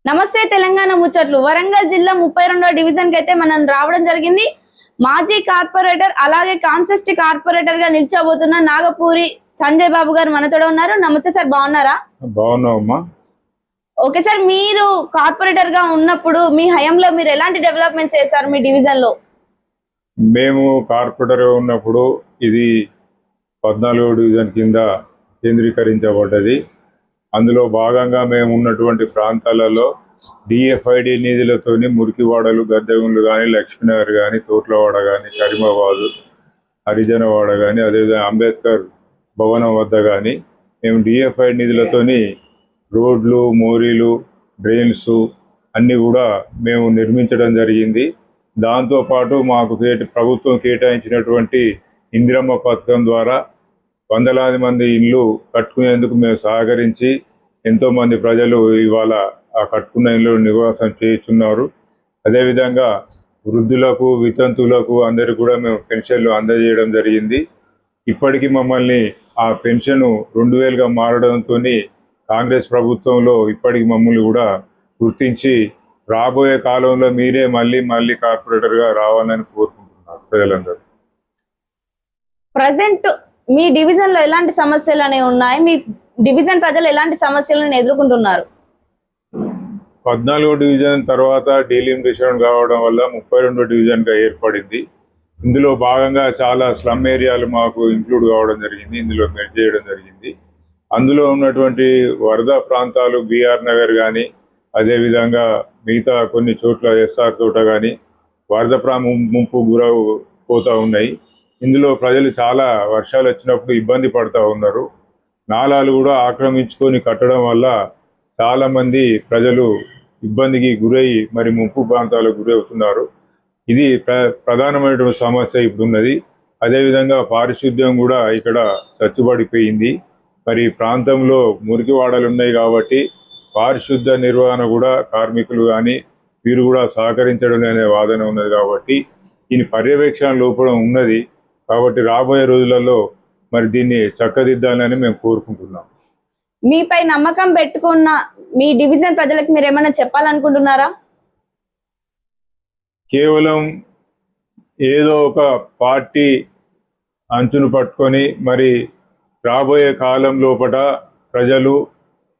నమస్తే తెలంగాణ ముచ్చట్లు. వరంగల్ జిల్లా 32వ డివిజన్ కి అయితే మనం రావడం జరిగింది. మాజీ కార్పొరేటర్ అలాగే కాన్సెస్ట్ కార్పొరేటర్ గా నిల్చోబోతున్న నాగపూరి సంజయ్ బాబు గారు మనతో ఉన్నారు. నమస్తే సార్, బాగున్నారా? బాగున్నావమ్మా. ఓకే సార్, మీరు కార్పొరేటర్ గా ఉన్నప్పుడు మీ హయాంలో మీరు ఎలాంటి డెవలప్మెంట్స్ చేశారు మీ డివిజన్ లో? మేము కార్పొరేటర్ ఉన్నప్పుడు ఇది 14వ డివిజన్ కింద కేంద్రీకరించబడ్డది. అందులో భాగంగా మేము ఉన్నటువంటి ప్రాంతాలలో డిఎఫ్ఐడి నిధులతోని మురికివాడలు, గద్దెగుండ్లు కానీ, లక్ష్మీనగర్ కానీ, తోట్లవాడ కానీ, కరీమాబాదు, హరిజనవాడ కానీ, అదేవిధంగా అంబేద్కర్ భవనం వద్ద కానీ మేము డిఎఫ్ఐ నిధులతోని రోడ్లు, మోరీలు, డ్రైన్స్ అన్నీ కూడా మేము నిర్మించడం జరిగింది. దాంతోపాటు మాకు ప్రభుత్వం కేటాయించినటువంటి ఇందిరమ్మ పథకం ద్వారా వందలాది మంది ఇళ్ళు కట్టుకునేందుకు మేము సహకరించి ఎంతోమంది ప్రజలు ఇవాళ ఆ కట్టుకున్న ఇళ్ళు నివాసం చేస్తున్నారు. అదేవిధంగా వృద్ధులకు, వితంతువులకు అందరికీ కూడా మేము పెన్షన్లు అందజేయడం జరిగింది. ఇప్పటికీ మమ్మల్ని ఆ పెన్షన్ 2000గా మారడంతో కాంగ్రెస్ ప్రభుత్వంలో ఇప్పటికి మమ్మల్ని కూడా గుర్తించి రాబోయే కాలంలో మీరే మళ్ళీ కార్పొరేటర్గా రావాలని కోరుకుంటున్నారు ప్రజలందరూ. ప్రజెంట్ మీ డివిజన్ లో ఎలాంటి సమస్యలు అనేవి ఉన్నాయి? మీ డివిజన్ ప్రజలు ఎలాంటి సమస్యలను ఎదుర్కొంటున్నారు? 14వ డివిజన్ తర్వాత డీలిమిటేషన్ కావడం వల్ల 32వ డివిజన్గా ఏర్పడింది. ఇందులో భాగంగా చాలా స్లమ్ ఏరియాలు మాకు ఇంక్లూడ్ కావడం జరిగింది, ఇందులో మెర్జ్ చేయడం జరిగింది. అందులో ఉన్నటువంటి వరద ప్రాంతాలు బిఆర్ నగర్ కానీ, అదేవిధంగా మిగతా కొన్ని చోట్ల ఎస్ఆర్ తోట కానీ వరద ముంపు గురవుపోతూ ఉన్నాయి. ఇందులో ప్రజలు చాలా వర్షాలు వచ్చినప్పుడు ఇబ్బంది పడుతూ ఉన్నారు. నాలాలు కూడా ఆక్రమించుకొని కట్టడం వల్ల చాలామంది ప్రజలు ఇబ్బందికి గురయ్యి మరి ముంపు ప్రాంతాలకు గురవుతున్నారు. ఇది ప్రధానమైనటువంటి సమస్య ఇప్పుడున్నది. అదేవిధంగా పారిశుద్ధ్యం కూడా ఇక్కడ చచ్చుబడిపోయింది. మరి ప్రాంతంలో మురికివాడలు ఉన్నాయి కాబట్టి పారిశుద్ధ నిర్వహణ కూడా కార్మికులు కానీ వీరు కూడా సహకరించడం అనే వాదన ఉన్నది. కాబట్టి దీని పర్యవేక్షణ లోపం ఉన్నది. కాబట్టి రాబోయే రోజులలో మరి దీన్ని చక్కదిద్దాలని మేము కోరుకుంటున్నాం. మీపై నమ్మకం పెట్టుకున్న మీ డివిజన్ ప్రజలకు మీరు ఏమైనా చెప్పాలనుకుంటున్నారా? కేవలం ఏదో ఒక పార్టీ అంచును పట్టుకొని మరి రాబోయే కాలం లోపల ప్రజలు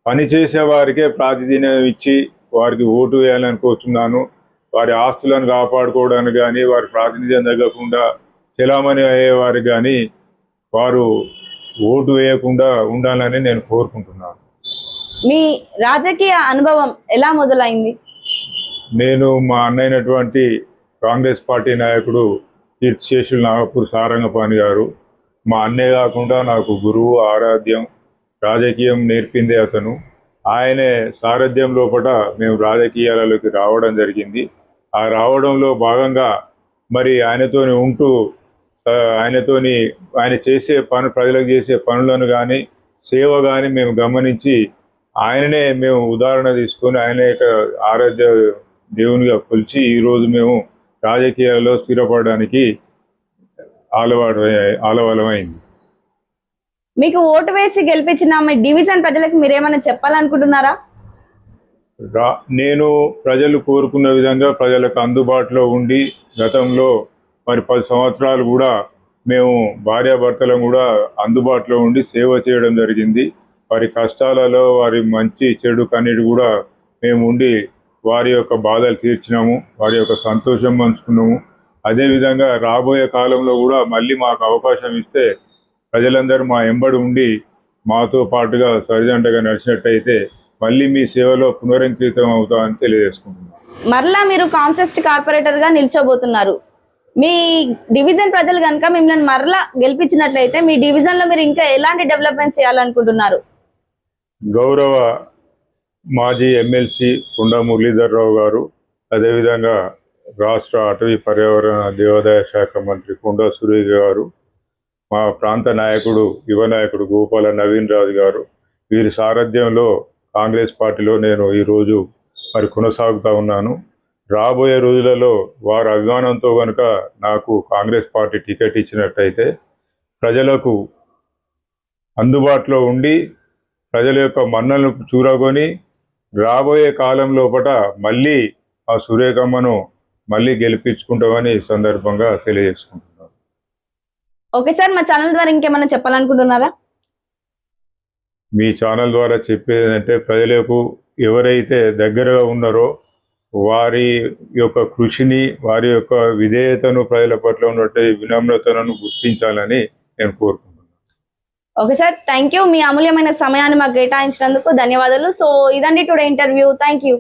పనిచేసే వారికే ప్రాతినిధ్యం ఇచ్చి వారికి ఓటు వేయాలని కోరుతున్నాను. వారి ఆస్తులను కాపాడుకోవడానికి కానీ, వారి ప్రాతినిధ్యం తగ్గకుండా చెలామణి అయ్యేవారు కానీ వారు ఓటు వేయకుండా ఉండాలని నేను కోరుకుంటున్నాను. మీ రాజకీయ అనుభవం ఎలా మొదలైంది? నేను మా అన్నైనటువంటి కాంగ్రెస్ పార్టీ నాయకుడు కీర్తిశేషులు నాగపూరి సారంగపాణి గారు మా అన్నే కాకుండా నాకు గురువు, ఆరాధ్యం, రాజకీయం నేర్పిందే అతను. ఆయనే సారథ్యం లోపల మేము రాజకీయాలలోకి రావడం జరిగింది. ఆ రావడంలో భాగంగా మరి ఆయనతోని ఉంటూ ఆయన చేసే ప్రజలకు చేసే పనులను కానీ, సేవ కానీ మేము గమనించి ఆయననే మేము ఉదాహరణ తీసుకొని ఆయన ఆరాధ్య దేవునిగా కొలిచి ఈరోజు మేము రాజకీయాల్లో స్థిరపడడానికి ఆలవలమైంది. మీకు ఓటు వేసి గెలిపించిన మీ డివిజన్ ప్రజలకు మీరేమైనా చెప్పాలనుకుంటున్నారా? నేను ప్రజలు కోరుకున్న విధంగా ప్రజలకు అందుబాటులో ఉండి గతంలో మరి 10 సంవత్సరాలు కూడా మేము భార్యాభర్తలను కూడా అందుబాటులో ఉండి సేవ చేయడం జరిగింది. వారి కష్టాలలో వారి మంచి చెడు కన్నిటి కూడా మేము ఉండి వారి యొక్క బాధలు తీర్చినాము, వారి యొక్క సంతోషం పంచుకున్నాము. అదేవిధంగా రాబోయే కాలంలో కూడా మళ్ళీ మాకు అవకాశం ఇస్తే ప్రజలందరూ మా ఎంబడి ఉండి మాతో పాటుగా సరిజంటగా నడిచినట్టయితే మళ్ళీ మీ సేవలో పునరంకితం అవుతామని తెలియజేసుకుంటున్నాను. మరలా మీరు కాన్సెస్ట్ కార్పొరేటర్ గా నిల్చోబోతున్నారు. మీ డివిజన్ ప్రజలు కనుక మిమ్మల్ని మరలా గెలిపించినట్లయితే మీ డివిజన్ లో మీరు ఇంకా ఎలాంటి డెవలప్మెంట్స్ చేయాలనుకుంటున్నారు? గౌరవ మాజీ ఎమ్మెల్సీ కుండా మురళీధర్రావు గారు, అదేవిధంగా రాష్ట్ర అటవీ పర్యావరణ దేవాదాయ శాఖ మంత్రి కొండా సురేష్ గారు, మా ప్రాంత నాయకుడు యువ నాయకుడు గోపాల నవీన్ రాజు గారు, వీరి సారథ్యంలో కాంగ్రెస్ పార్టీలో నేను ఈరోజు మరి కొనసాగుతూ ఉన్నాను. రాబోయే రోజులలో వారి అభిమానంతో కనుక నాకు కాంగ్రెస్ పార్టీ టికెట్ ఇచ్చినట్టయితే ప్రజలకు అందుబాటులో ఉండి ప్రజల యొక్క మన్నలను చూరగొని రాబోయే కాలం లోపల మళ్ళీ ఆ సురేఖమ్మను మళ్ళీ గెలిపించుకుంటామని ఈ సందర్భంగా తెలియజేసుకుంటున్నాం. ఓకే సార్, మా ఛానల్ ద్వారా ఇంకేమైనా చెప్పాలనుకుంటున్నారా? మీ ఛానల్ ద్వారా చెప్పేది అంటే ప్రజలకు ఎవరైతే దగ్గరగా ఉన్నారో వారి యొక్క కృషిని, వారి యొక్క విధేయతను, ప్రజల పట్ల ఉన్నట్టు వినమ్రతను గుర్తించాలని నేను కోరుకుంటున్నాను. Okay sir, thank you. మీ అమూల్యమైన సమయాన్ని మాకు కేటాయించినందుకు ధన్యవాదాలు. సో ఇదండి టుడే ఇంటర్వ్యూ. Thank you.